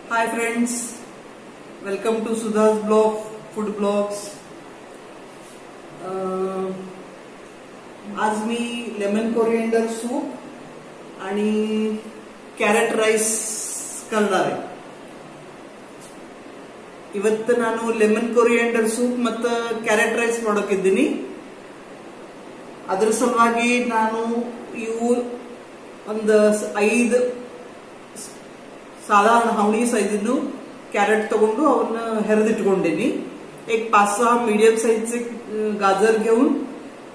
Hi friends, welcome to Sudha's blog, food blogs. आज मी lemon coriander soup आणि carrot rice करणार आहे. ಇವತ್ತು ನಾನು ಲೆಮನ್ ಕೊರಿಯಂಡರ್ ಸೂಪ್ ಮತ್ತು ಕ್ಯಾರೆಟ್ ರೈಸ್ ಮಾಡೋಕಿದ್ದೀನಿ. ಅದರ ಸಲುವಾಗಿ ನಾನು ಇವು ಒಂದು 5 साधारण हावणी साइजनु कॅरेट तगोंडू ಅವನ್ನ ಹೆರೆದಿಟ್ಕೊಂಡಿನಿ. एक 5-6 मीडियम साइजचे गाजर घेऊन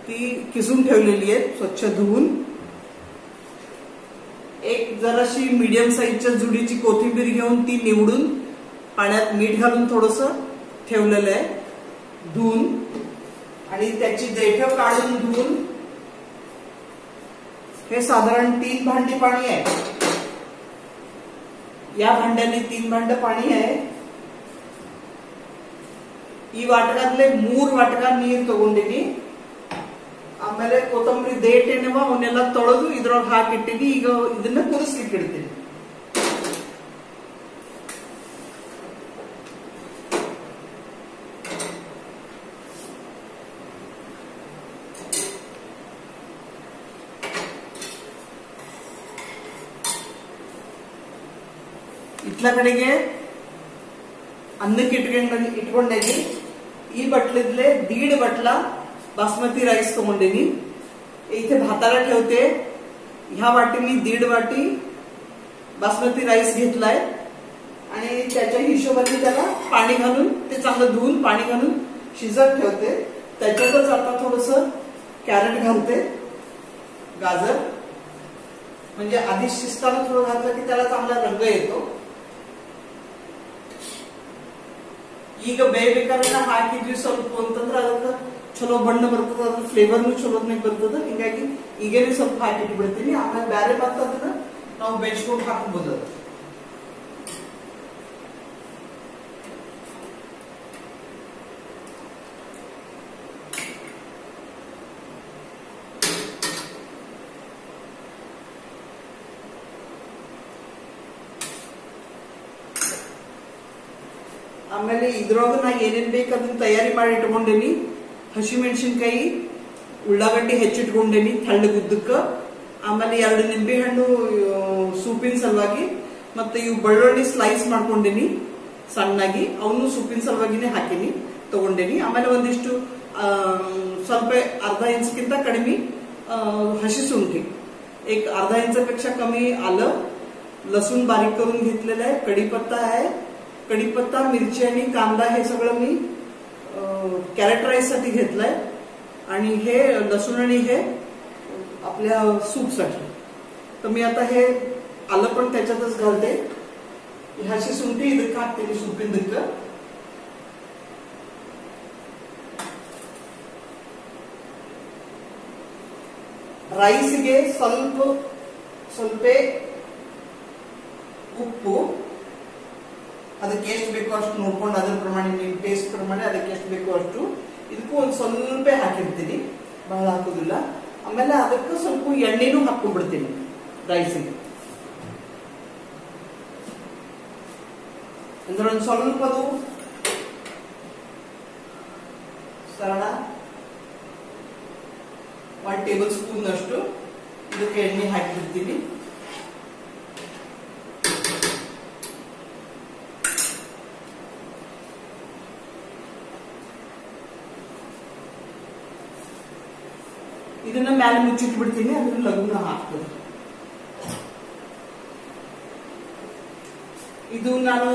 ती किसून ठेवलेली आहे स्वच्छ धुवून. एक जराशी मीडियम साइजच्या जुडीची कोथिंबीर घेऊन ती निवडून पाण्यात मीठ घालून थोडंसं ठेवलेलं आहे धुवून. आणि त्याची देठं काढून धुवून हे साधारण 3 भांडी पाणी आहे. या भांड्याने 3 भांड पाणी आहे. ಈ ವಾಟಕದಲ್ಲೇ 3 ವಾಟಕ ನೀರು ತಗೊಂಡಿನಿ. ಆಮೇಲೆ ಕೊತ್ತಂಬರಿ ದೇಟೇನವ ಅವನ್ನೆಲ್ಲ ತೊಳೆದು ಇದ್ರೊಳಗೆ ಹಾಕಿಟ್ಟಿನಿ. ಈಗ ಇದನ್ನ ಕುದಿಸ್ಲಿಕ್ಕೆ ಇಡ್ತೀನಿ. इतल्या कडेगे अन्नಕ್ಕೆ इट्कोंडेनी. ಈ बटलीतले 1.5 बटला बासमती राईस तगोंडेनी. इथे भाताला ठेवते. ह्या वाटीनी 1.5 वाटी बासमती राईस घेतलाय आणि त्याच्या हिशोबाने त्याला पाणी घालून ते चांगलं धुवून पाणी घालून शिजत ठेवते. त्याच्यातच आता थोडंसं कॅरेट घालते, गाजर. म्हणजे आधी शिजताना थोडं घातलं की त्याला चांगला रंग येतो. ಈಗ ಬೇಯಬೇಕಾದ್ರೆ ಹಾಕಿದ್ವಿ ಸ್ವಲ್ಪ ಅಂತಂದ್ರೆ ಅದಕ್ಕೆ ಚಲೋ ಬಣ್ಣ ಬರ್ತದೆ, ಅದ್ರ ಫ್ಲೇವರ್ನು ಚಲೋನೇ ಬರ್ತದೆ. ಹೀಗಾಗಿ ಈಗೇನೆ ಸ್ವಲ್ಪ ಹಾಕಿಟ್ಟು ಬಿಡ್ತೀನಿ. ಆಮೇಲೆ ಬೇರೆ ಮತ್ತೆ ಅದನ್ನ ನಾವು ಬೆಚ್ಕೊಂಡು ಹಾಕಬಹುದು. ಆಮೇಲೆ ಇದ್ರೊಳಗೆ ನಾ ಏನೇನ್ ಬೇಕು ಅದನ್ನ ತಯಾರಿ ಮಾಡಿ ಇಟ್ಕೊಂಡೇನಿ. ಹಸಿಮೆಣಸಿನಕಾಯಿ, ಉಳ್ಳಾಗಡ್ಡಿ ಹೆಚ್ಚಿಟ್ಕೊಂಡೇನಿ ತಳ್ಳಗುದ್ದಕ್ಕ. ಆಮೇಲೆ 2 ನಿಂಬೆ ಹಣ್ಣು ಸೂಪಿನ ಸಲುವಾಗಿ. ಮತ್ತೆ ಇವು ಬೆಳ್ಳುಳ್ಳಿ ಸ್ಲೈಸ್ ಮಾಡ್ಕೊಂಡೇನಿ ಸಣ್ಣಾಗಿ. ಅವನು ಸೂಪಿನ ಸಲುವಾಗಿನೇ ಹಾಕಿನಿ ತಗೊಂಡೇನಿ. ಆಮೇಲೆ ಒಂದಿಷ್ಟು ಸ್ವಲ್ಪ अर्धा इंचकिंत कಡಿಮೆ हशी सुंठी. एक अर्धा इंचापेक्षा कमी आलं, लसूण बारीक करून घेतलेलं आहे. कढीपत्ता आहे. कढीपत्ता, मिरची आणि कांदा हे सगळं मी कॅरेट राईस साठी घेतलंय. आणि हे लसूण आणि हे आपल्या सूप साठी. तर मी आता हे आलं पण त्याच्यातच घालते. ह्याची सुंठी ಇದಕ್ಕೆ ಹಾಕ್ತೀನಿ ಸೂಪಿಂದಕ್ಕೆ. ರೈಸ್ಗೆ ಸ್ವಲ್ಪ ಉಪ್ಪು, ಅದಕ್ಕೆ ಎಷ್ಟು ಬೇಕೋ ಅಷ್ಟು ನೋಡ್ಕೊಂಡು ಅದ್ರ ಪ್ರಮಾಣ ನಿಮ್ಮ ಟೇಸ್ಟ್ ಪ್ರಮಾಣ ಅದಕ್ಕೆ ಎಷ್ಟು ಬೇಕೋ ಅಷ್ಟು. ಇದಕ್ಕೂ ಒಂದು ಸ್ವಲ್ಪ ಹಾಕಿರ್ತೀನಿ, ಬಹಳ ಹಾಕೋದಿಲ್ಲ. ಆಮೇಲೆ ಅದಕ್ಕೆ ಸ್ವಲ್ಪ ಎಣ್ಣೆನೂ ಹಾಕೊಂಡ್ಬಿಡ್ತೀನಿ ರೈಸಿಗೆ. ಅಂದ್ರೆ ಒಂದು ಸ್ವಲ್ಪ ಅದು ಸರಳ 1 ಟೇಬಲ್ ಸ್ಪೂನ್ ಅಷ್ಟು ಇದಕ್ಕೆ ಎಣ್ಣೆ ಹಾಕಿರ್ತೀನಿ. ಇದನ್ನ ಮೇಲೆ ಮುಚ್ಚಿಟ್ಟು ಬಿಡ್ತೀನಿ. ಅದನ್ನ ಲಘುನ ಹಾಕ್ತೀನಿ. ಇದು ನಾನು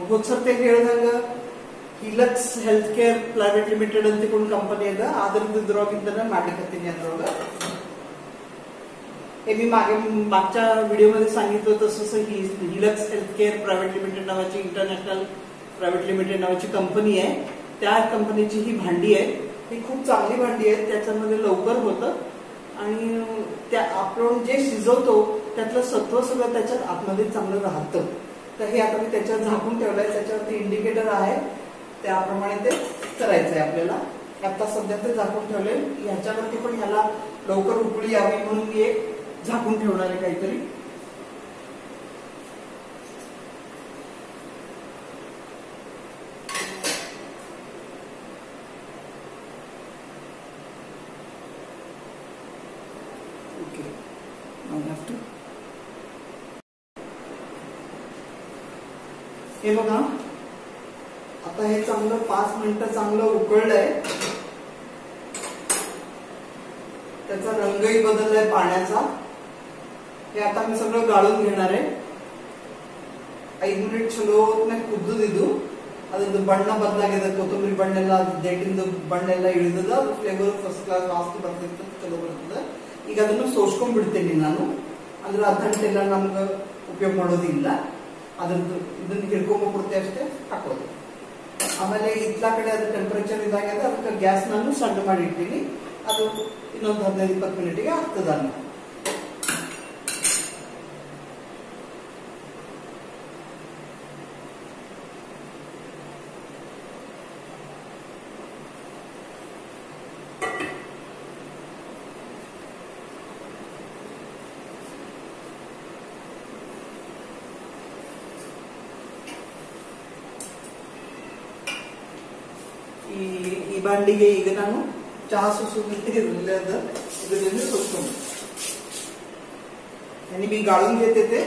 ಹೋದ್ಸರ್ತಿ ಹೇಳ್ದಂಗ ಹಿಲಕ್ಸ್ ಹೆಲ್ತ್ ಕೇರ್ ಪ್ರೈವೇಟ್ ಲಿಮಿಟೆಡ್ ಅಂತ ಕಂಪनी ಅದ. ಅದ್ರದ್ದು ಇದ್ರೊಳಗಿಂದ ಮಾಡ್ಲಿಕ್ಕತ್ತೀನಿ. अद्रॉग हे मी मागच्या व्हिडिओमध्ये सांगितलं तसं Hilux health care private limited नावाची इंटरनॅशनल प्रायव्हेट लिमिटेड नावाची कंपनी आहे. त्या कंपनीची ही भांडी आहे. ही खूप चांगली भांडी आहे. त्याच्यामध्ये लवकर होतं आणि त्या आपण जे शिजवतो त्यातलं सत्व सगळं त्याच्यात आतमध्ये चांगलं राहतं. तर हे आता मी त्याच्यावर झाकून ठेवलंय. त्याच्यावरती इंडिकेटर आहे, त्याप्रमाणे ते करायचंय आपल्याला. आता सध्या ते झाकून ठेवले. ह्याच्यावरती पण ह्याला लवकर उकळी यावी म्हणून मी एक झाकून ठेवणार आहे काहीतरी. ओके नाउ हॅव टू हे बघा आता हे चांगलं 5 मिनिटं चांगलं उकळलंय. त्याचा रंगही बदललाय पाण्याचा. हे आता मी सगळं गाळून घेणार आहे. 5 ಮಿನಿಟ್ ಚಲೋತ್ನೆ ಕುದಿದು ಅದ್ರದ್ದು ಬಣ್ಣ ಬದಲಾಗಿದೆ. ಕೊತ್ತಂಬರಿ ಬಣ್ಣ ಎಲ್ಲ ಜೇಟಿಂದ ಬಣ್ಣ ಎಲ್ಲ ಇಳಿದದ. ಫ್ಲೇವರ್ ಫಸ್ಟ್ ಕ್ಲಾಸ್ ವಾಸ್ತು ಬರ್ತಿತ್ತು, ಚಲೋ ಬರ್ತದೆ. ಈಗ ಅದನ್ನು ಸೋಸ್ಕೊಂಡ್ ಬಿಡ್ತೇನೆ ನಾನು. ಅಂದ್ರೆ ಅರ್ಧ ಗಂಟೆ ಎಲ್ಲ ನಮ್ಗೆ ಉಪಯೋಗ ಮಾಡೋದಿಲ್ಲ. ಅದ್ರದ್ದು ಇದನ್ನ ಹಿಡ್ಕೊಂಡ್ಬಿಡ್ತೆ ಅಷ್ಟೇ ಹಾಕೋದು. ಆಮೇಲೆ ಇತ್ಲಾ ಕಡೆ ಅದು ಟೆಂಪರೇಚರ್ ಇದಾಗಿದೆ. ಅದಕ್ಕೆ ಗ್ಯಾಸ್ ನಾನು ಸಣ್ಣ ಮಾಡಿ ಇಟ್ಟಿನಿ. ಅದು ಇನ್ನೊಂದು 15-20 ಮಿನಿಟ್ಗೆ ಆಗ್ತದ. ಈ ಬಾಂಡಿಗೆ ಈಗ ನಾನು ಚಹಾ सुसुमित ಇದರಿಂದ सोसतो. आणि मी गाळून घेते ते.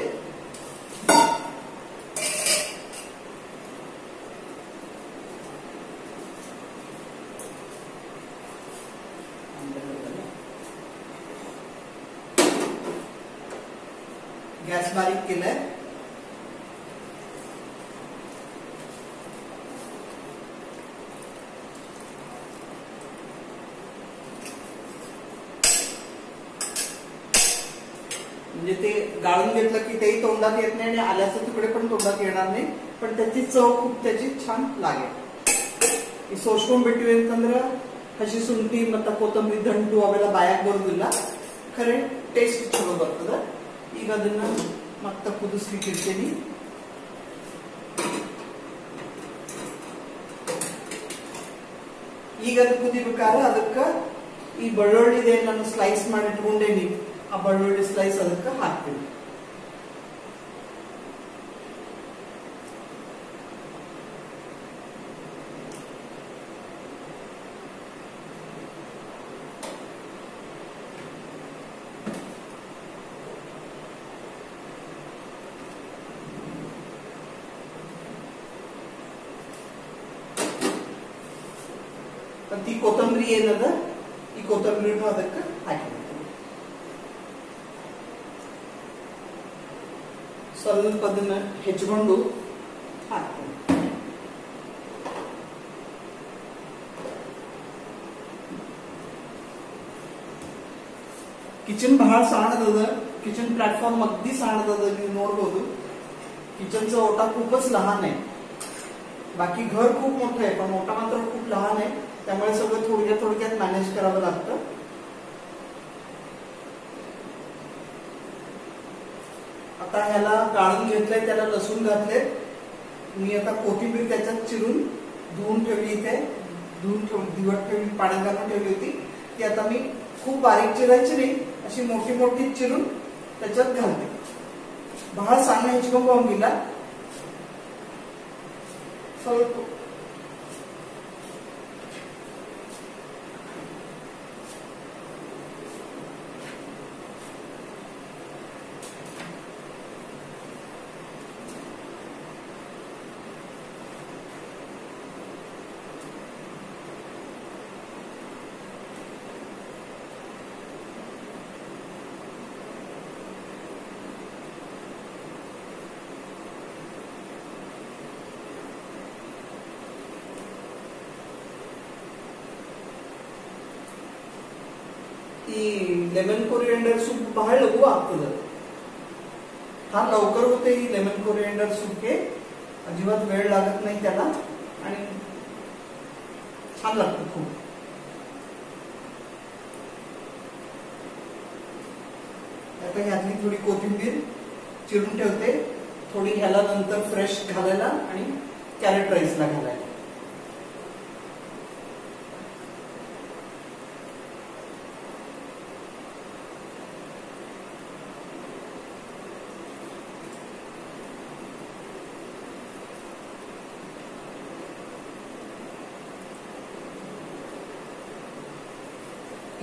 गॅस बारीक केलाय. म्हणजे ते गाळून घेतलं की तेही तोंडात येत नाही आणि आल्याचे तुकडे पण तोंडात येणार नाही. पण त्याची चव खूप त्याची छान लागेल. ಈ ಸೋಸ್ಕೊಂಡ್ ಬಿಟ್ಟಿವಿ ಅಂತಂದ್ರೆ ಹಸಿ ಶುಂಠಿ ಮತ್ತು ಕೊತ್ತಂಬರಿ ದಂಟು ಅವೆಲ್ಲ ಬಾಯಾಗ ಬರುದಿಲ್ಲ. ಖರೆ ಟೇಸ್ಟ್ ಚಲೋ ಬರ್ತದೆ. ಈಗ ಅದನ್ನ ಮತ್ತೆ ಕುದಿಸ್ಲಿಕ್ಕೆ ಇಡ್ತೀನಿ. ಈಗ ಅದು ಕುದಿಬೇಕಾದ್ರೆ ಅದಕ್ಕೆ ಈ ಬೆಳ್ಳುಳ್ಳಿದೆ ನಾನು ಸ್ಲೈಸ್ ಮಾಡಿ ಇಟ್ಕೊಂಡೇನಿ. ಆ ಬೆಳ್ಳುಳ್ಳಿ ಸ್ಲೈಸ್ ಅದಕ್ಕೆ ಹಾಕ್ತೀನಿ. ಈ ಕೊತ್ತಂಬರಿ ಏನದ ಈ ಕೊತ್ತಂಬರಿನೂ ಅದಕ್ಕೆ ಹಾಕಿ ಸ್ವಲ್ಪ ಅದನ್ನ ಹೆಚ್ಚಿಕೊಂಡು ಹಾಕ್ತೀನಿ. किचन बहाळ साणदद. किचन प्लॅटफॉर्म अगदी साणदद. ನೀವು ನೋಡಬಹುದು किचनचा ओटा खूपच लहान आहे. बाकी घर खूप मोठं आहे पण ओटा मात्र खूप लहान आहे. त्यामुळे सगळं थोडक्यात थोडक्यात मॅनेज करावं लागतं. आता ह्याला गाळून घेतलंय. त्याला लसूण घातले. मी आता कोथिंबीर त्याच्यात चिरून धुवून ठेवली. इथे दिवट ठेवली, पाण्यात घालून ठेवली होती. ती आता मी खूप बारीक चिरायची नाही, अशी मोठी मोठी चिरून त्याच्यात घालते. बहाळ सामने ಹೆಚ್ಕೊಂಡ್ ಗಿಲ್ಲ ಸ್ವಲ್ಪ. ಈ ಲೆಮನ್ कोरिएंडर सूप ಬಹಳ ಲಘು ಆಗ್ತದೆ. फार लवकर होते ही लेमन कोरिएंडर सूप के. अजिबात वेळ लागत नाही त्याला आणि छान लागतं खूप. आता ह्यातली थोडी कोथिंबीर चिरून ठेवते. थोडी ह्याला नंतर फ्रेश घालायला आणि कॅरेट राईसला घालायला.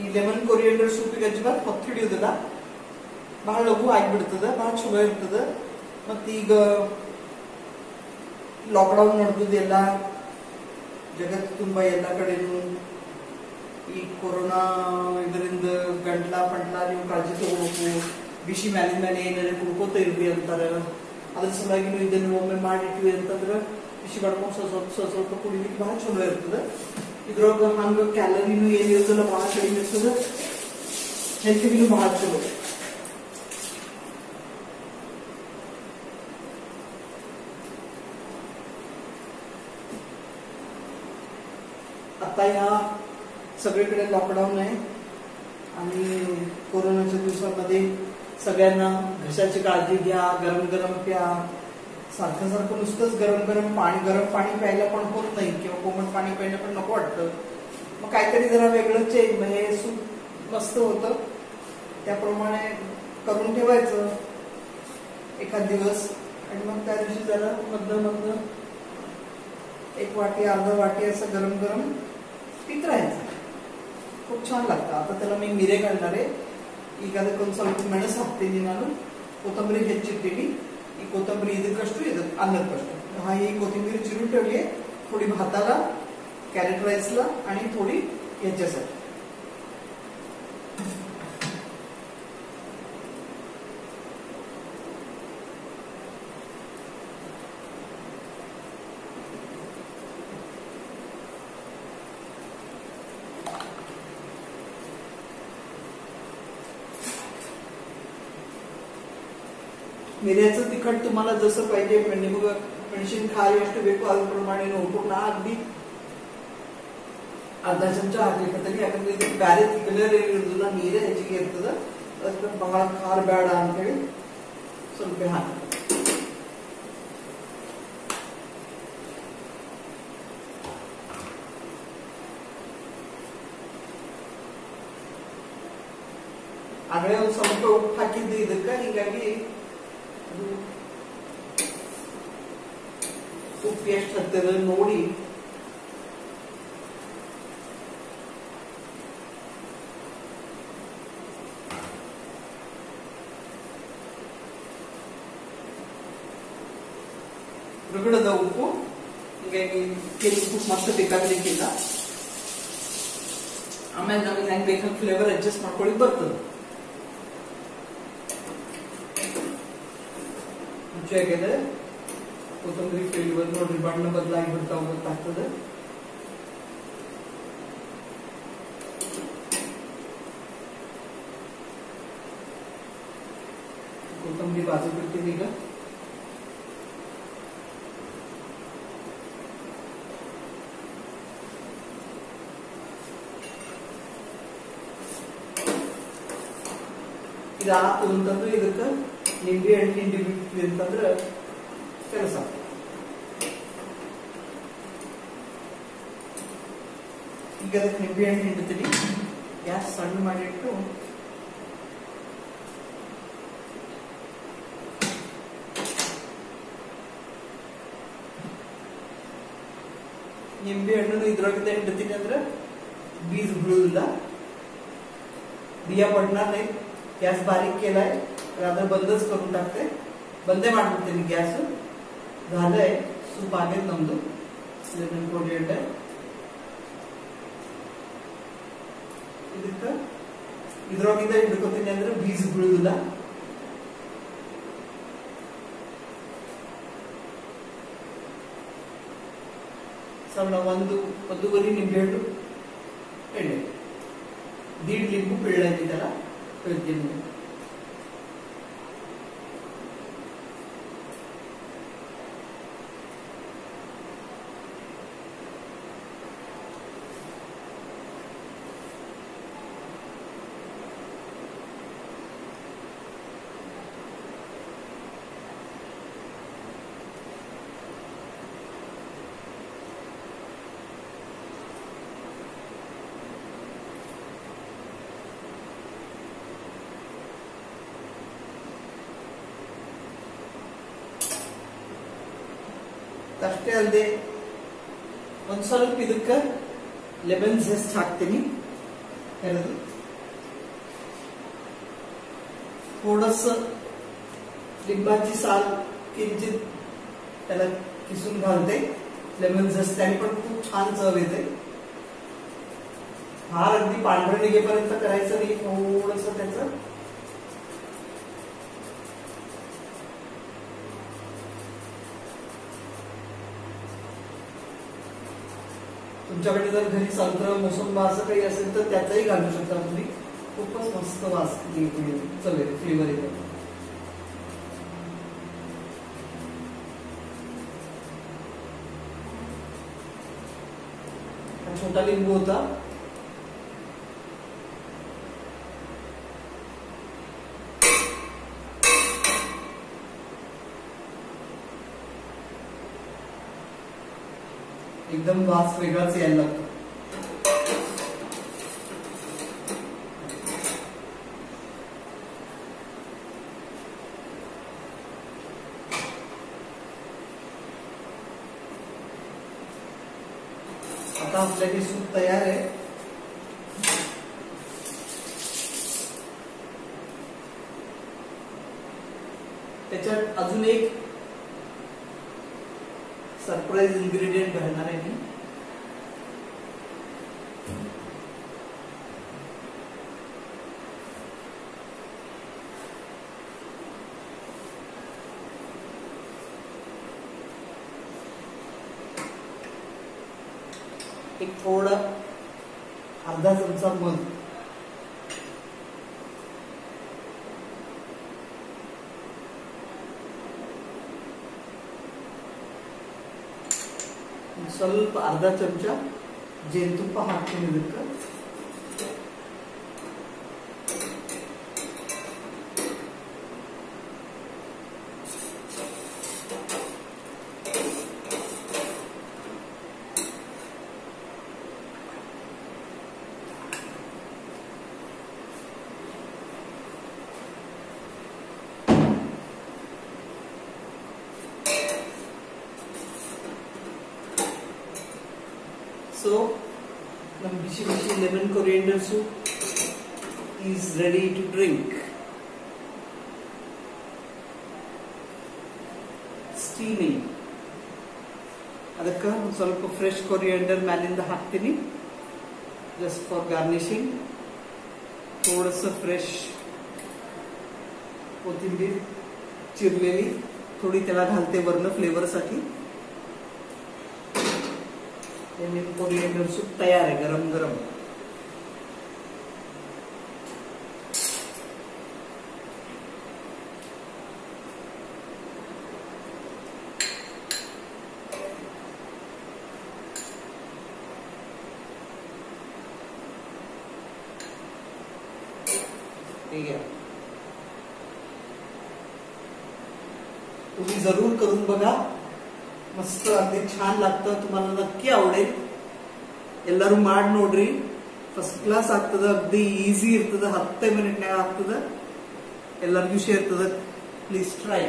ಈ ಲೆಮನ್ ಕೊರಿಯಂಡರ್ ಸೂಪಿಗೆ ಅಜ್ಜಿಬಾತ್ ಹೊತ್ತು ಹಿಡಿಯೋದಿಲ್ಲ, ಬಹಳ ಲಘು ಆಗಿಬಿಡ್ತದ, ಬಹಳ ಚಲೋ ಇರ್ತದ. ಮತ್ತೀಗ ಲಾಕ್ಡೌನ್ ನಡೆದದೆಲ್ಲ ಜಗತ್ತು ತುಂಬಾ ಎಲ್ಲ ಕಡೆನೂ ಈ ಕೊರೋನಾ ಇದರಿಂದ ಗಂಟ್ಲ ಪಂಟ್ಲ ನೀವು ಕಾಳಜಿ ತಗೋಬೇಕು, ಬಿಸಿ ಮ್ಯಾಲಿನ ಮೇಲೆ ಏನಾರ ಕುಡ್ಕೋತ ಇರ್ವಿ ಅಂತಾರ. ಅದ್ರ ಸಲುವಾಗಿ ನೀವು ಇದನ್ನು ಒಮ್ಮೆ ಮಾಡಿಟ್ವಿ ಅಂತಂದ್ರೆ ಬಿಸಿ ಮಾಡ್ಕೊಂಡು ಸ್ವಲ್ಪ ಕುಡಿಲಿಕ್ಕೆ ಬಹಳ ಚಲೋ ಇರ್ತದೆ. ಇದ್ರೊಳಗ ಹಂಗ ಕ್ಯಾಲರಿನೂ ಏನಿರ್ತಲ್ಲ ಬಹಳ ಕಡಿಮೆ ಇರ್ತದೆ, ಹೆಲ್ತ್ಗಿನೂ ಬಹಳ ಚಲೋ. आता या सगळीकडे लॉकडाऊन आहे आणि कोरोनाच्या दिवसांमध्ये सगळ्यांना घशाची काळजी घ्या, गरम गरम प्या. सारखं सारखं नुसतंच गरम गरम पाणी प्यायला पण होत नाही किंवा कोमट पाणी प्यायला पण नको वाटतं. मग काहीतरी जरा वेगळं चेंज, हे सूप मस्त होतं त्याप्रमाणे करून ठेवायचं एखाद दिवस आणि मग त्या दिवशी जरा मधनं एक वाटी अर्धा वाटी असं गरम गरम पीत राहायचं. खूप छान लागतं. आता त्याला मी ಮಿರೆ घालणार. ಈಗ ಅದಕ್ಕೊಂದು ಸ್ವಲ್ಪ ಮೆಣಸು ಹಾಕ್ತೀನಿ ನಾನು, ಕೊತ್ತಂಬರಿ ಹೆಚ್ಚಿಟ್ಟಿನಿ. ಈ ಕೊತ್ತಂಬರಿ ಇದಕ್ಕಷ್ಟು, ಇದು ಅನ್ನಕ್ಕಷ್ಟು. हा ही कोथिंबीर चिरून ठेवली आहे, थोडी भाताला, कॅरेट राईसला आणि थोडी याच्यासाठी. ಮಿರೆचं तिखट तुम्हाला जसं पाहिजे म्हणजे मग ಮೆಣಸಿನಕಾಯಿ ಎಷ್ಟು ಬೇಕು ಅದ್ರ ಪ್ರಮಾಣ ನೋಡ್ಕೊಂಡು ನಾ ಅಗದಿ ಅರ್ಧ ಚಮಚ ಹಾಕ್ಲಿಕ್ಕತ್ತೀನಿ. ಯಾಕಂದ್ರೆ ಇದು ಬ್ಯಾರೆ ಕಲರ್ ಏನಿರೋದಿಲ್ಲ, ನೀರೇ ಹೆಚ್ಚಿಗೆ ಇರ್ತದ, ಅದಕ್ಕೆ ಬಹಳ ಖಾರ ಬೇಡ ಅಂತ ಹೇಳಿ ಸ್ವಲ್ಪ ಹಾಕಿ. ಆಗಲೇ ಒಂದು ಸ್ವಲ್ಪ ಉಪ್ಪು ಹಾಕಿದ್ದು ಇದಕ್ಕೆ, ಹೀಗಾಗಿ ಉಪ್ಪು ಎಷ್ಟು ಹತ್ತಿರ ನೋಡಿ ರುಗಡದ ಉಪ್ಪು, ಹೀಗಾಗಿ ಕೆಲವು ಉಪ್ಪು ಮಸ್ತ್ ಬೇಕಾಗಲಿಕ್ಕಿಲ್ಲ. ಆಮೇಲೆ ನಮಗೆ ಹೆಂಗ್ ಬೇಕಾದ ಫ್ಲೇವರ್ ಅಡ್ಜಸ್ಟ್ ಮಾಡ್ಕೊಳ್ಳಿ ಬರ್ತದೆ. ರುಚಿಯಾಗಿದೆ. ಕೊತ್ತಂಬರಿ ಫ್ಲೇವರ್ ನೋಡ್ರಿ ಬಣ್ಣ ಬದಲಾಗಿ ಬಿಡ್ತಾವ ಗೊತ್ತಾಗ್ತದೆ. ಕೊತ್ತಂಬರಿ ಬಾಜು ಬಿಡ್ತೀನಿ ಈಗ. ಇದಾತು ಅಂತಂದ್ರೆ ಇದಕ್ಕೆ ನಿಂಬೆ ಹಣ್ಣು ಹಿಂಡಿ ಬಿಡ್ತೀವಿ ಅಂತಂದ್ರೆ ಕೆಲಸ. ಈಗ ಅದಕ್ಕೆ ನಿಂಬೆ ಹಣ್ಣು ಹಿಂಡ್ತೀನಿ. ಗ್ಯಾಸ್ ಸಣ್ಣ ಮಾಡಿಟ್ಟು निंबे हಣ್ಣು इद्रागिंದ ಹಿಂಡ್ತೀನಿ ಅಂದ್ರೆ बीज बळूला बिया पडणार नाही. गॅस बारीक केलाय, राधा बंदच करून टाकते. बंद ಮಾಡ್ಬಿಡ್ತೀನಿ गॅस. झालंय सूप आगे नಮ್ದು ಲೆಮನ್ ಕೊರಿಯಂಡರ್. ಇದಕ್ಕೆ ಇದ್ರಾಗಿಂದ ಹಿಡ್ಕೊತೀನಿ ಅಂದ್ರೆ बीज ಬೀಳುವುದಿಲ್ಲ. ಸಣ್ಣ ಒಂದೂವರೆ ನಿಂಬೆಹಣ್ಣು ಎಣ್ಣೆ, दीड लिंबू पिळायची त्याला पिळते. ಅಷ್ಟೇ ಅಲ್ಲದೆ ಒಂದು ಸ್ವಲ್ಪ ಇದಕ್ಕೆ ಲೆಮನ್ ಜೆಸ್ಟ್ ಹಾಕ್ತೀನಿ. थोडस लिंबाची साल किंचित त्याला किसून घालते. लेमन झेस्ट त्याने पण खूप छान चव येते. फार अगदी पांढरं निघेपर्यंत करायचं नाही. थोडस त्याचं तुमच्याकडे जर घरी संत्र मोसंबा असं काही असेल तर त्याचाही घालू शकता तुम्ही. खूपच मस्त वास चवेल फ्लेवर येतो. छोटा लिंबू होता. एकदम वास वेगळाच यायला लागतो. आता आपलं हे सूप तयार आहे. त्याच्यात अजून एक सरप्राईज इन्ग्रेडियंट घालणार आहे मी. एक थोडा अर्धा चमचा मध, ಸ್ವಲ್ಪ अर्धा चमचा ಜೇನುತುಪ್ಪ ಹಾಕ್ತೀನಿ ಇದಕ್ಕೆ. So, the bishi bishi lemon coriander soup is ready to drink. Steaming. ಅದಕ್ಕೆ ಒಂದು ಸ್ವಲ್ಪ ಫ್ರೆಶ್ ಕೊರಿಯಂಡರ್ ಮೇಲಿಂದ ಹಾಕ್ತೀನಿ just for garnishing. थोडंसं फ्रेश कोथिंबीर चिरलेली थोडी त्याला घालते वरनं फ्लेवरसाठी. कोरिएंडर सूप तयार है गरम गरम. ठीक आहे. तुम्ही जरूर करून बघा. मस्त अगदी छान लागतं. तुम्हाला नक्की आवडेल. ಎಲ್ಲರೂ ಮಾಡಿ ನೋಡ್ರಿ. ಫಸ್ಟ್ ಕ್ಲಾಸ್ ಆಗ್ತದ. ಅಗದಿ ಈಸಿ ಇರ್ತದ. 10 ಮಿನಿಟ್ನಾಗ ಆಗ್ತದ. ಎಲ್ಲರಿಗೂ ಶೇರ್ ಇರ್ತದ. Please try.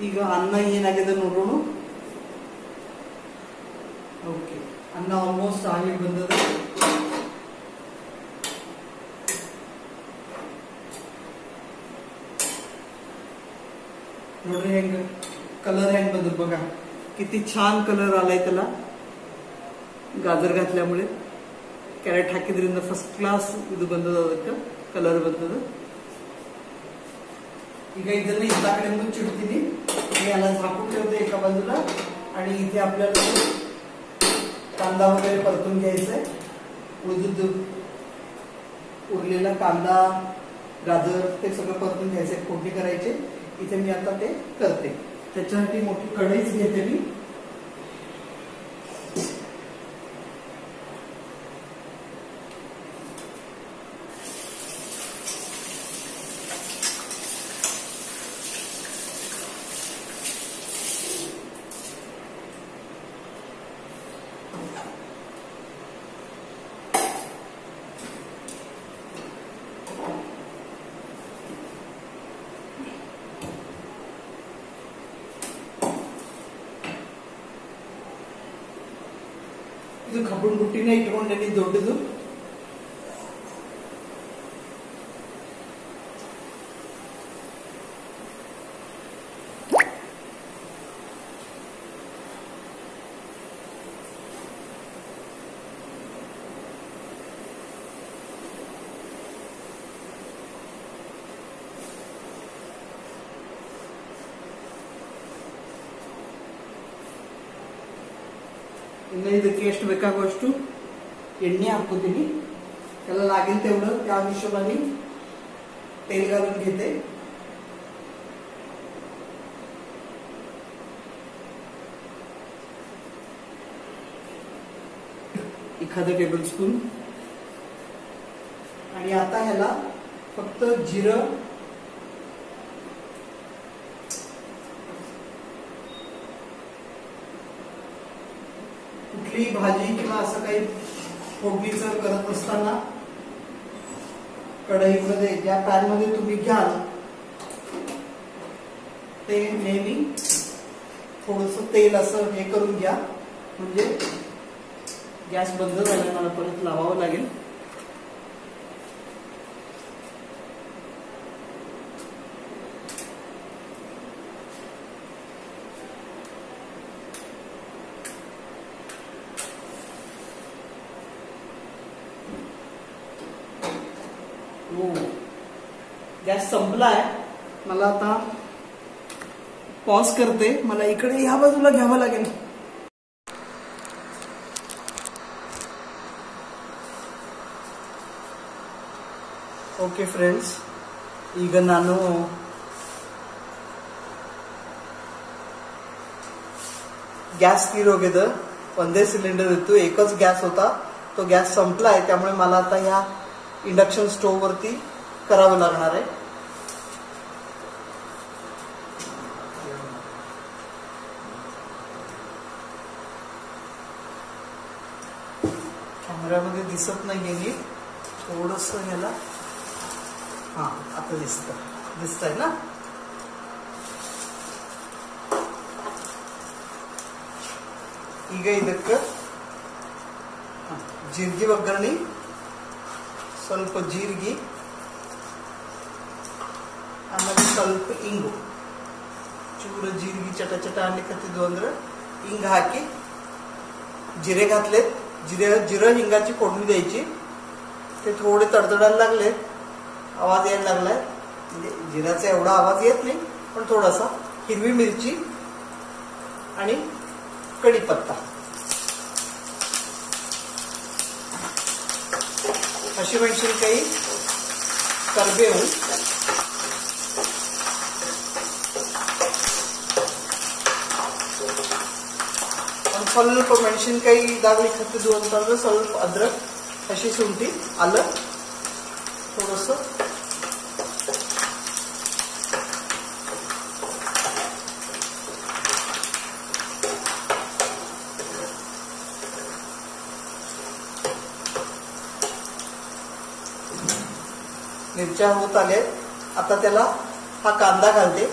ಈಗ ಅನ್ನ ಏನಾಗಿದೆ ನೋಡೋಣ. ಓಕೆ, ಅನ್ನ ಆಲ್ಮೋಸ್ಟ್ ಆಗಿ ಬಂದದ. ನೋಡ್ರಿ ಹೆಂಗ कलर ಹೆಂಗ್ ಬಂದ್ರು बघा. किती छान कलर आलाय त्याला गाजर घातल्यामुळे. ಕ್ಯಾರೆಟ್ ಹಾಕಿದ್ರಿಂದ ಫಸ್ಟ್ ಕ್ಲಾಸ್ ಇದು ಬಂದದ. ಅದಕ್ಕೆ ಕಲರ್ ಬಂದದ. ಈಗ ಇದನ್ನ इथल्या ಕಡೆ ಮುಚ್ಚಿಡ್ತೀನಿ. याला झाकून ठेवते एका बाजूला. आणि इथे आपल्याला कांदा वगैरे परतून घ्यायचा आहे. उरलेला कांदा गाजर ते सगळं परतून घ्यायचंय. फोडणी करायचे. इथे मी आता ते करते. त्याच्यासाठी मोठी कढईच घेते मी. ಇದು ಕಬ್ಬಣ ಬುಟ್ಟಿನ ಇಟ್ಕೊಂಡೇನಿ ದೊಡ್ಡದು. ಇನ್ನು ಇದಕ್ಕೆ ಎಷ್ಟು ಬೇಕಾಗುವಷ್ಟು ಎಣ್ಣೆ हाकून त्याला लागेल तेवढं त्या हिशोबाने तेल घालून घेते. एखादं टेबल स्पून. आणि आता ह्याला फक्त जिरं, कुठली भाजी किंवा असं काही फोडणीचं करत असताना कढईमध्ये ज्या पॅन मध्ये तुम्ही घ्याल ते नेहमी थोडस तेल असं हे करून घ्या, म्हणजे गॅस बंद झाला मला परत लावावं लागेल. गॅस संपलाय. मला आता पॉज करते, मला इकडे ह्या बाजूला घ्यावं लागेल. ಓಕೆ ಫ್ರೆಂಡ್ಸ್, ಈಗ ನಾನು गॅस ತೀರೋಗಿದೆ. ಒಂದೇ सिलेंडर ಇತ್ತು, एकच गॅस होता. तो गॅस संपलाय, त्यामुळे मला आता ह्या इंडक्शन स्टोव वरती करावं लागणार आहे. कॅमेऱ्यामध्ये दिसत नाहीये नीट, थोडस ह्याला हा आता दिसतंय ना. ಈಗ ಇದಕ್ಕೆ ಜೀರಿಗೆ ಒಗ್ಗರಣೆ, ಸ್ವಲ್ಪ ಜೀರಿಗೆ, ಆಮೇಲೆ ಸ್ವಲ್ಪ ಇಂಗು. चूर जीरगी चटाचटा आणली ಅಂದ್ರೆ हिंग हाकी जिरे घातले. जिरं हिंगाची फोडणी द्यायची. ते थोडे तडतडायला लागले, आवाज यायला लागलाय. म्हणजे जिराचा एवढा आवाज येत नाही, पण थोडासा. हिरवी मिरची आणि कढीपत्ता, हशिमेणसिनकाई, करबेवू, ಸ್ವಲ್ಪ ಮೆಣಸಿನಕಾಯಿ ಇದಾಗಲಿ ಹತ್ತಿದ್ದು ಅಂತಂದ್ರೆ ಸ್ವಲ್ಪ ಅದ್ರಕ್, ಹಸಿ ಶುಂಠಿ, ಅಲ್ಲ, ಥೋಡಸ मिरच्या होत आले. आता त्याला हा कांदा घालते.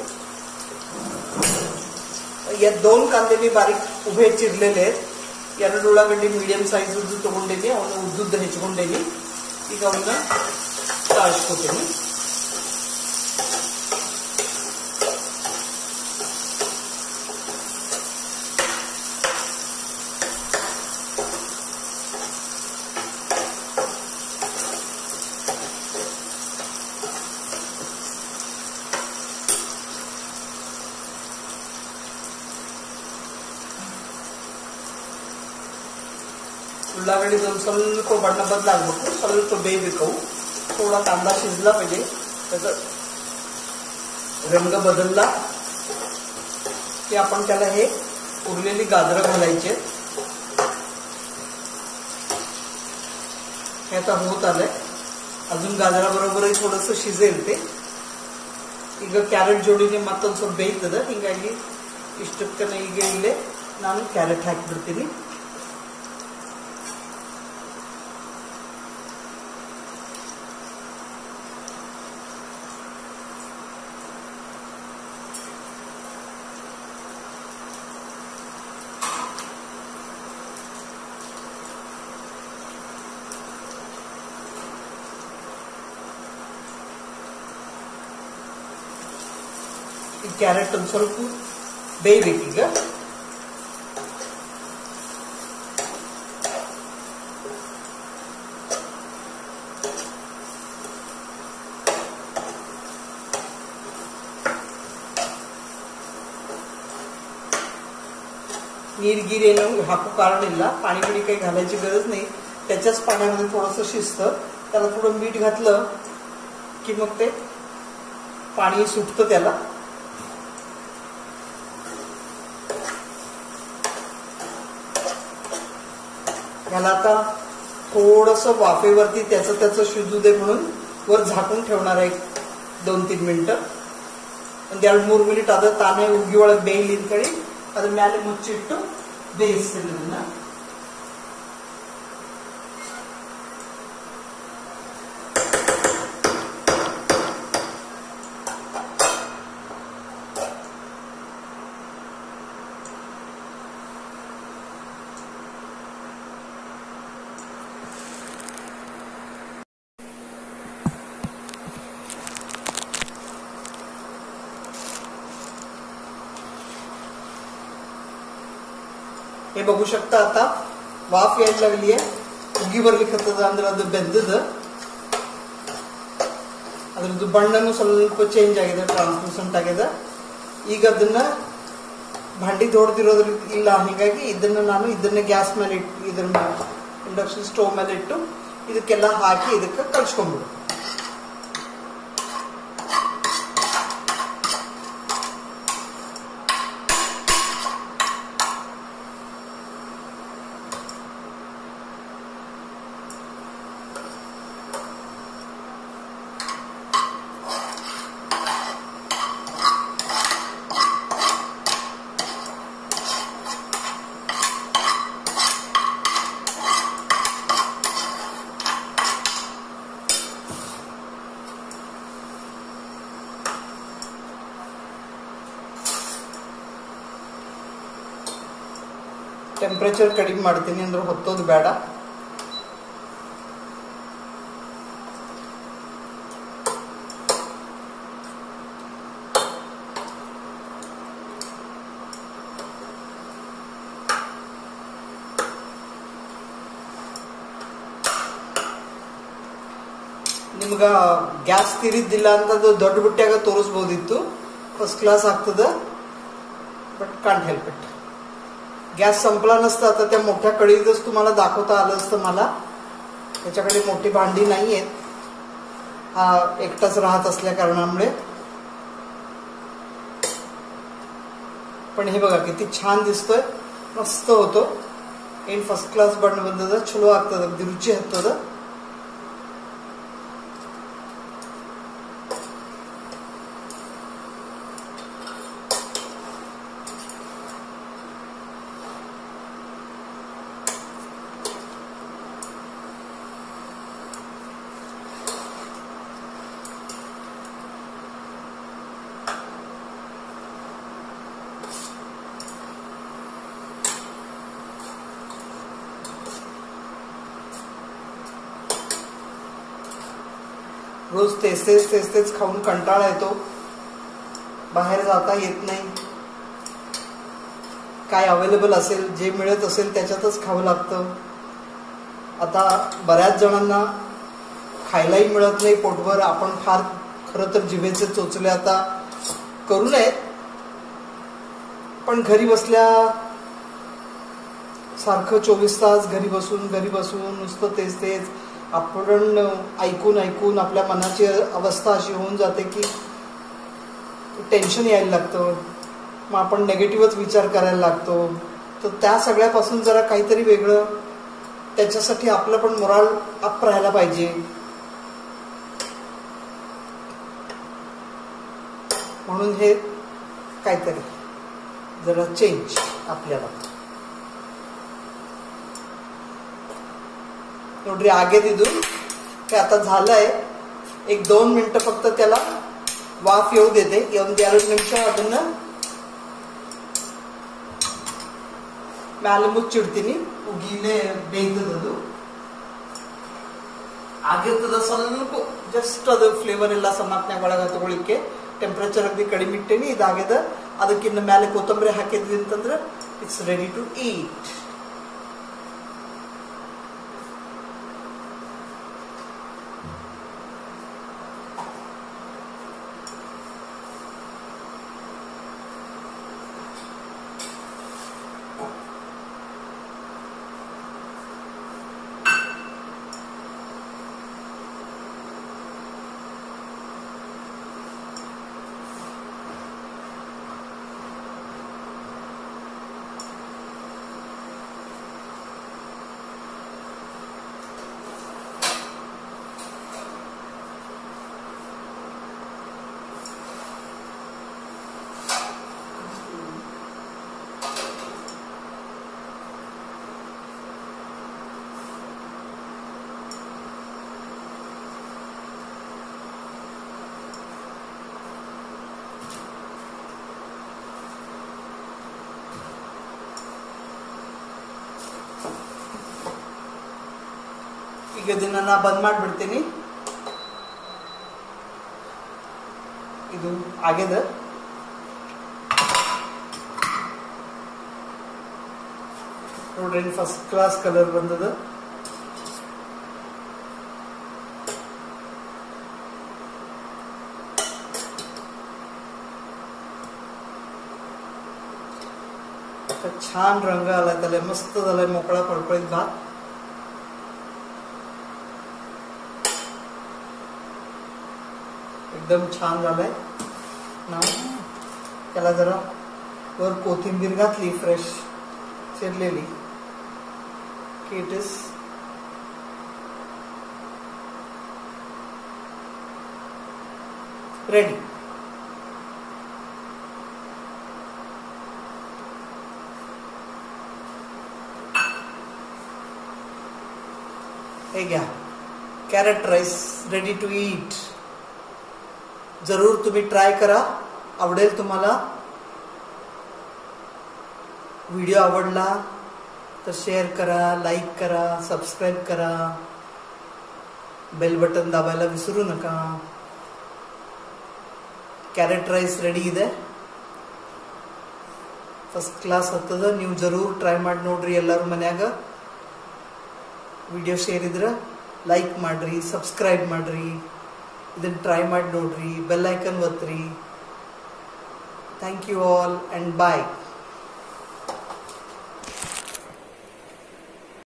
या 2 कांदे मी बारीक उभे चिरलेले आहेत. ಎರಡು ಉಳ್ಳಾಗಡ್ಡಿ ಮೀಡಿಯಂ ಸೈಜ್ ಉದ್ದು ತಗೊಂಡಿನಿ, ಅವನ್ನ ಉದ್ದುದ್ದ ಹೆಚ್ಚಿಕೊಂಡಿನಿ. ಈಗ ಅವನ್ನ ತಾಳಿಸ್ಕೊತೀನಿ. उल्लागड्डी ಸ್ವಲ್ಪ ಬಣ್ಣ बदलागಬೇಕು, ಸ್ವಲ್ಪ ಬೇಯಬೇಕು. थोडा कांदा शिजला पाहिजे, त्याचा रंग बदलला की आपण त्याला हे उरलेली गाजरं घालायचे. हे आता होत आलंय. अजून गाजराबरोबरही थोडंसं शिजेल ते. ಈಗ ಕ್ಯಾರೆಟ್ ಜೋಡಿಗೆ ಮತ್ತೊಂದು ಸ್ವಲ್ಪ ಬೇಯ್ತದೆ. ಹೀಗಾಗಿ ಇಷ್ಟಕ್ಕೆ ಈಗ ಇಲ್ಲೇ ನಾನು ಕ್ಯಾರೆಟ್ ಹಾಕಿಬಿಡ್ತೀನಿ. ಕ್ಯಾರೆಟ್ ಒಂದು ಸ್ವಲ್ಪ ಬೇಯಬೇಕೀಗ. नीर गिर हाकू कारण इल्ला, पाणी बिणी काही घालायची गरज नाही. त्याच्याच पाण्यामध्ये थोडंसं शिजतं. त्याला थोडं मीठ घातलं की मग ते पाणी सुटतं त्याला. याला आता थोडंसं वाफेवरती त्याचं शिजू दे म्हणून वर झाकून ठेवणार आहे 2-3 मिनिटं. ಒಂದು 2-3 ಮಿನಿಟ್ ಅದ ತಾನೇ ಉಗಿ ಒಳಗೆ ಬೇಯಲಿನ ಕಡೆ ಅದ್ರ ಮೇಲೆ ಮುಚ್ಚಿಟ್ಟು ಬೇಯಿಸ್ತೀನಿ ಅದನ್ನ. हे बघू शकता आता वाफ यायला लागली आहे. ಉಗಿ ಬರ್ಲಿಕ್ಕತ್ತದ ಅಂದ್ರೆ ಅದು ಬೆಂದದ. ಅದ್ರದ್ದು ಬಣ್ಣನೂ ಸ್ವಲ್ಪ ಚೇಂಜ್ ಆಗಿದೆ, ಟ್ರಾನ್ಸ್ಲೂಸೆಂಟ್ ಆಗಿದೆ. ಈಗ ಅದನ್ನ ಭಾಂಡಿ ದೊಡ್ದಿರೋದ್ರ ಇಲ್ಲ, ಹೀಗಾಗಿ ಇದನ್ನ ಗ್ಯಾಸ್ ಮೇಲೆ ಇಟ್ಟು ಇದ್ರ ಇಂಡಕ್ಷನ್ ಸ್ಟೋವ್ ಮೇಲೆ ಇಟ್ಟು ಇದಕ್ಕೆಲ್ಲ ಹಾಕಿ ಇದಕ್ಕೆ ಕಲ್ಸ್ಕೊಂಡ್ಬಿಡು. ಟೆಂಪರೇಚರ್ ಕಡಿಮೆ ಮಾಡ್ತೀನಿ ಅಂದ್ರೆ ಹೊತ್ತೋದು ಬೇಡ. ನಿಮ್ಗ ಗ್ಯಾಸ್ ತಿರಿದ್ದಿಲ್ಲ ಅಂತಂದು ದೊಡ್ಡ ಬುಟ್ಟ್ಯಾಗ ತೋರಿಸ್ಬೋದಿತ್ತು, ಫಸ್ಟ್ ಕ್ಲಾಸ್ ಆಗ್ತದ. But can't help it. Gas संपला नसता तर त्या मोठ्या कढईतच तुम्हाला दाखवता आलं असतं मला. त्याच्याकडे मोठी भांडी नाहीयेत, हा एकटाच राहत असल्या कारणामुळे. पण हे बघा किती छान दिसतोय, मस्त होतो. ಏನ್ ಫಸ್ಟ್ ಕ್ಲಾಸ್ ಬಣ್ಣ ಬಂದದ, ಚಲೋ ಆಗ್ತದ, ರುಚಿ ಹತ್ತದ. रोज तेच खाऊन कंटाळा येतो, बाहेर जाता येत नाही. काय अवेलेबल असेल, जे मिळत असेल त्याच्यातच खावं लागतं. आता बऱ्याच जणांना खायलाही मिळत नाही पोटभर. आपण फार खरं तर जिभेचे चोचले आता करू नयेत, पण घरी बसल्या सारखं 24 तास घरी बसून नुसतं तेच आपण ऐकून आपल्या मनाची अवस्था अशी होऊन जाते की टेन्शन यायला लागतं. मग आपण नेगेटिव्हच विचार करायला लागतो. तर त्या सगळ्यापासून जरा काहीतरी वेगळं, त्याच्यासाठी आपलं पण मोराल अप राहायला पाहिजे. म्हणून हे काहीतरी जरा चेंज आपल्याला. ನೋಡ್ರಿ ಆಗೇದಿದು आता झालंय. 1-2 मिनिटं फक्त त्याला वाफ येऊ देते. 1-2 ನಿಮಿಷ ಅದನ್ನ ಮೇಲೆ ಮುಚ್ಚಿಡ್ತೀನಿ. ಉಗಿಲೇ ಬೇಯ್ತದದು, ಆಗಿರ್ತದ. ಸ್ವಲ್ಪ ಜಸ್ಟ್ ಅದು ಫ್ಲೇವರ್ ಎಲ್ಲ ಸಮಾತ್ನೆ ಒಳಗೆ ತಗೊಳ್ಳಿಕ್ಕೆ ಟೆಂಪರೇಚರ್ ಅಗದಿ ಕಡಿಮೆ ಇಟ್ಟೇನಿ. ಇದಾಗ್ಯದ. ಅದಕ್ಕಿನ್ನ ಮೇಲೆ ಕೊತ್ತಂಬರಿ ಹಾಕಿದ್ವಿ ಅಂತಂದ್ರೆ ಇಟ್ಸ್ ರೆಡಿ ಟು ಈಟ್. ಈಗ ಇದನ್ನ ನಾ ಬಂದ್ ಮಾಡ್ಬಿಡ್ತೀನಿ. ಇದು ಆಗ್ಯದ. ನೋಡ್ರಿ ಫಸ್ಟ್ ಕ್ಲಾಸ್ ಕಲರ್ ಬಂದದ. छान रंग आलाय त्याला, मस्त झालाय, मोकळा पळपळीत भात. एकदम छान झालाय ना. त्याला जरा वर कोथिंबीर घातली फ्रेश चिरलेली की इट इज रेडी. हे घ्या, carrot rice ready to eat. जरूर तुम्ही ट्राय करा, आवडेल तुम्हाला. व्हिडिओ आवडला तर शेअर करा, लाईक करा, सबस्क्राईब करा, ಬೆಲ್ ಬಟನ್ दाबायला विसरू नका. ಕ್ಯಾರೆಟ್ ರೈಸ್ ರೆಡಿ ಇದೆ. ಫಸ್ಟ್ ಕ್ಲಾಸ್ ಹತ್ತದ. ನೀವು ಜರೂರ್ ಟ್ರೈ ಮಾಡಿ ನೋಡ್ರಿ ಎಲ್ಲರೂ ಮನ್ಯಾಗ. ವಿಡಿಯೋ ಶೇರ್ ಇದ್ರೆ ಲೈಕ್ ಮಾಡ್ರಿ, ಸಬ್ಸ್ಕ್ರೈಬ್ ಮಾಡ್ರಿ, ಇದನ್ನ ಟ್ರೈ ಮಾಡಿ ನೋಡ್ರಿ, ಬೆಲ್ ಐಕನ್ ಒತ್ತಿರಿ. Thank you all and bye.